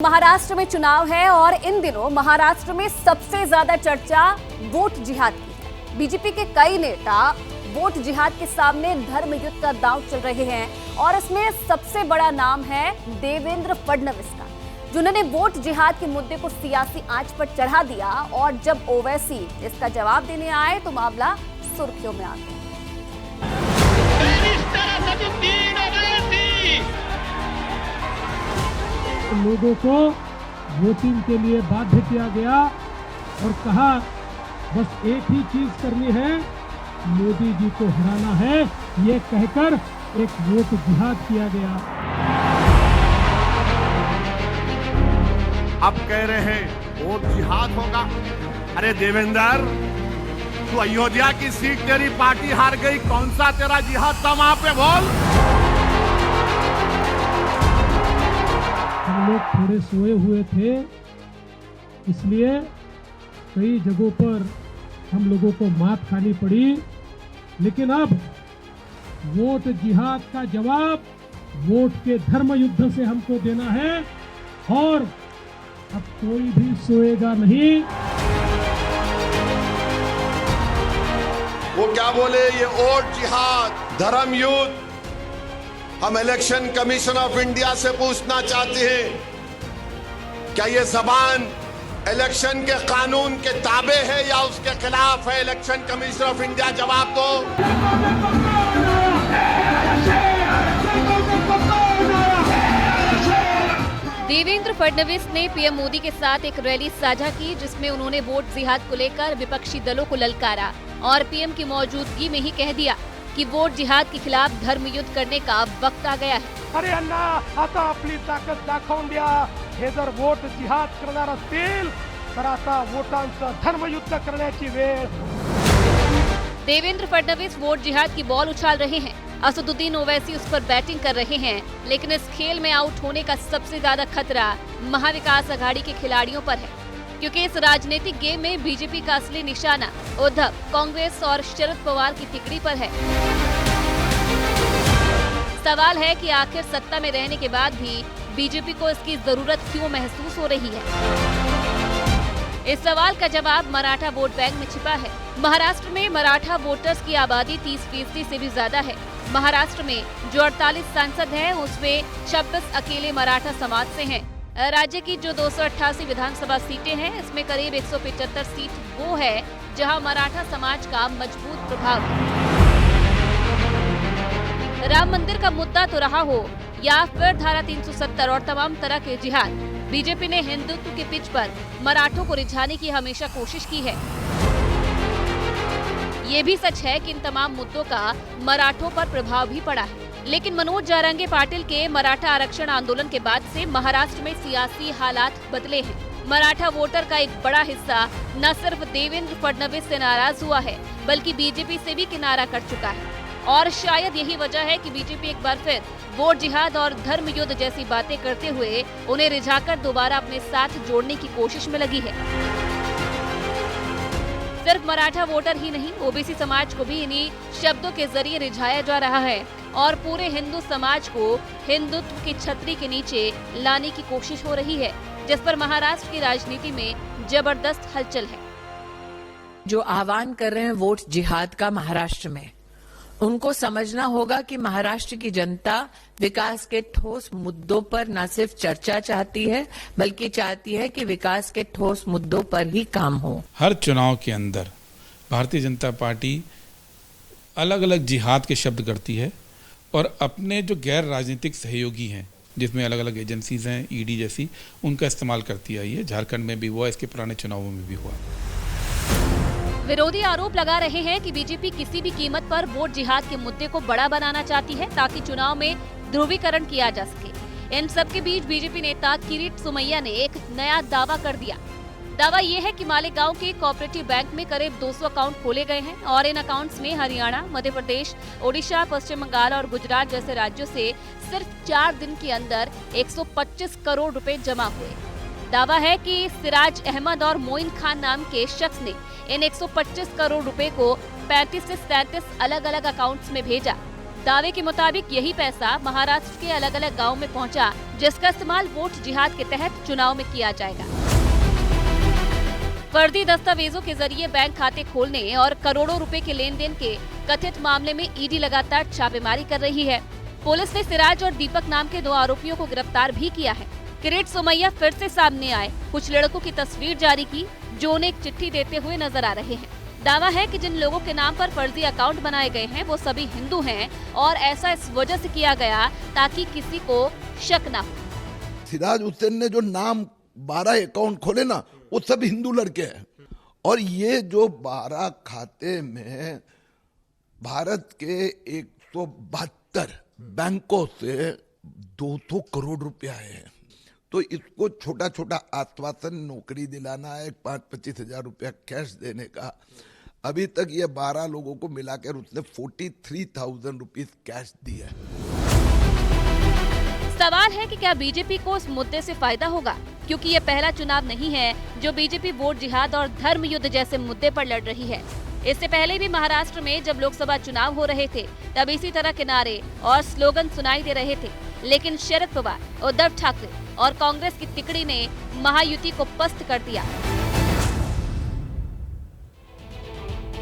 महाराष्ट्र में चुनाव है और इन दिनों महाराष्ट्र में सबसे ज्यादा चर्चा वोट जिहाद की है। बीजेपी के कई नेता वोट जिहाद के सामने धर्म युद्ध का दांव चल रहे हैं और इसमें सबसे बड़ा नाम है देवेंद्र फडणवीस का, जिन्होंने वोट जिहाद के मुद्दे को सियासी आंच पर चढ़ा दिया और जब ओवैसी इसका जवाब देने आए तो मामला सुर्खियों में आ गया। लोगों को वोटिंग के लिए बाध्य किया गया और कहा बस एक ही चीज करनी है, मोदी जी को हराना है, ये कहकर एक वोट जिहाद किया गया। अब कह रहे हैं वोट जिहाद होगा। अरे देवेंद्र, तू अयोध्या की सीट तेरी पार्टी हार गई, कौन सा तेरा जिहाद था वहां पे बोल। हम लोग थोड़े सोए हुए थे, इसलिए कई जगहों पर हम लोगों को मात खानी पड़ी, लेकिन अब वोट जिहाद का जवाब वोट के धर्म युद्ध से हमको देना है और अब कोई भी सोएगा नहीं। वो क्या बोले, ये वोट जिहाद, धर्म युद्ध। हम इलेक्शन कमीशन ऑफ इंडिया से पूछना चाहते हैं, क्या ये जबान इलेक्शन के कानून के ताबे है या उसके खिलाफ है? इलेक्शन कमीशन ऑफ इंडिया जवाब दो। देवेंद्र फडणवीस ने पीएम मोदी के साथ एक रैली साझा की, जिसमें उन्होंने वोट जिहाद को लेकर विपक्षी दलों को ललकारा और पीएम की मौजूदगी में ही कह दिया कि वोट जिहाद के खिलाफ धर्म युद्ध करने का वक्त आ गया है। अरे अण्णा, आता आपली ताकद दाखवून द्या। हे जर वोट जिहाद करणार असतील तर आता वोटांचं धर्मयुद्ध करण्याची वेळ। देवेंद्र फडणवीस वोट जिहाद की बॉल उछाल रहे हैं, असदुद्दीन ओवैसी उस पर बैटिंग कर रहे हैं, लेकिन इस खेल में आउट होने का सबसे ज्यादा खतरा महाविकास अघाड़ी के खिलाड़ियों पर है, क्योंकि इस राजनीतिक गेम में बीजेपी का असली निशाना उद्धव, कांग्रेस और शरद पवार की तिकड़ी पर है। सवाल है कि आखिर सत्ता में रहने के बाद भी बीजेपी को इसकी जरूरत क्यों महसूस हो रही है? इस सवाल का जवाब मराठा वोट बैंक में छिपा है। महाराष्ट्र में मराठा वोटर्स की आबादी 30% से भी ज्यादा है। महाराष्ट्र में जो 48 सांसद हैं, उसमें 26 अकेले मराठा समाज से हैं। राज्य की जो 288 विधानसभा सीटें हैं, इसमें करीब 175 सीट वो है जहां मराठा समाज का मजबूत प्रभाव है। राम मंदिर का मुद्दा तो रहा हो या फिर धारा 370 और तमाम तरह के जिहाद, बीजेपी ने हिंदुत्व के पिच पर मराठों को रिझाने की हमेशा कोशिश की है। ये भी सच है कि इन तमाम मुद्दों का मराठों पर प्रभाव भी पड़ा है, लेकिन मनोज जारंगे पाटिल के मराठा आरक्षण आंदोलन के बाद से महाराष्ट्र में सियासी हालात बदले हैं। मराठा वोटर का एक बड़ा हिस्सा न सिर्फ देवेंद्र फडणवीस से नाराज हुआ है, बल्कि बीजेपी से भी किनारा कर चुका है। और शायद यही वजह है कि बीजेपी एक बार फिर वोट जिहाद और धर्म युद्ध जैसी बातें करते हुए उन्हें रिझाकर दोबारा अपने साथ जोड़ने की कोशिश में लगी है। सिर्फ मराठा वोटर ही नहीं, ओबीसी समाज को भी इन्हीं शब्दों के जरिए रिझाया जा रहा है और पूरे हिंदू समाज को हिंदुत्व की छतरी के नीचे लाने की कोशिश हो रही है, जिस पर महाराष्ट्र की राजनीति में जबरदस्त हलचल है। जो आह्वान कर रहे हैं वोट जिहाद का महाराष्ट्र में, उनको समझना होगा कि महाराष्ट्र की जनता विकास के ठोस मुद्दों पर न सिर्फ चर्चा चाहती है, बल्कि चाहती है कि विकास के ठोस मुद्दों पर ही काम हो। हर चुनाव के अंदर भारतीय जनता पार्टी अलग अलग जिहाद के शब्द करती है और अपने जो गैर राजनीतिक सहयोगी हैं, जिसमें अलग अलग एजेंसीज हैं, ईडी जैसी, उनका इस्तेमाल करती आई है। झारखंड में भी हुआ, इसके पुराने चुनावों में भी हुआ। विरोधी आरोप लगा रहे हैं कि बीजेपी किसी भी कीमत पर वोट जिहाद के मुद्दे को बड़ा बनाना चाहती है ताकि चुनाव में ध्रुवीकरण किया जा सके। इन सब के बीच बीजेपी नेता किरीट सोमैया ने एक नया दावा कर दिया। दावा ये है कि मालेगांव के कोऑपरेटिव बैंक में करीब 200 अकाउंट खोले गए हैं और इन अकाउंट्स में हरियाणा, मध्य प्रदेश, ओडिशा, पश्चिम बंगाल और गुजरात जैसे राज्यों से सिर्फ 4 दिन के अंदर 125 करोड़ रुपए जमा हुए। दावा है कि सिराज अहमद और मोइन खान नाम के शख्स ने इन 125 करोड़ रुपए को 35 से 37 अलग अलग अकाउंट्स में भेजा। दावे के मुताबिक यही पैसा महाराष्ट्र के अलग अलग गाँव में पहुँचा, जिसका इस्तेमाल वोट जिहाद के तहत चुनाव में किया जाएगा। फर्जी दस्तावेजों के जरिए बैंक खाते खोलने और करोड़ों रुपए के लेन देन के कथित मामले में ईडी लगातार छापेमारी कर रही है। पुलिस ने सिराज और दीपक नाम के 2 आरोपियों को गिरफ्तार भी किया है। किरीट सोमैया फिर से सामने आए, कुछ लड़कों की तस्वीर जारी की जो उन्हें एक चिट्ठी देते हुए नजर आ रहे हैं। दावा है कि जिन लोगों के नाम पर फर्जी अकाउंट बनाए गए हैं वो सभी हिंदू हैं और ऐसा इस वजह से किया गया ताकि किसी को शक न हो। सिराज हुसैन ने जो नाम 12 अकाउंट खोले ना, वो सब हिंदू लड़के हैं। और ये जो 12 खाते में भारत के 172 बैंकों से 200 करोड़ रुपया है, तो इसको छोटा छोटा आश्वासन, नौकरी दिलाना है, 5-25 हजार रुपया कैश देने का। अभी तक ये 12 लोगों को मिलाकर उसने 43,000 रुपीज कैश दिया है। सवाल है कि क्या बीजेपी को इस मुद्दे से फायदा होगा, क्योंकि ये पहला चुनाव नहीं है जो बीजेपी वोट जिहाद और धर्म युद्ध जैसे मुद्दे पर लड़ रही है। इससे पहले भी महाराष्ट्र में जब लोकसभा चुनाव हो रहे थे तब इसी तरह के नारे और स्लोगन सुनाई दे रहे थे, लेकिन शरद पवार, उद्धव ठाकरे और कांग्रेस की तिकड़ी ने महायुति को पस्त कर दिया।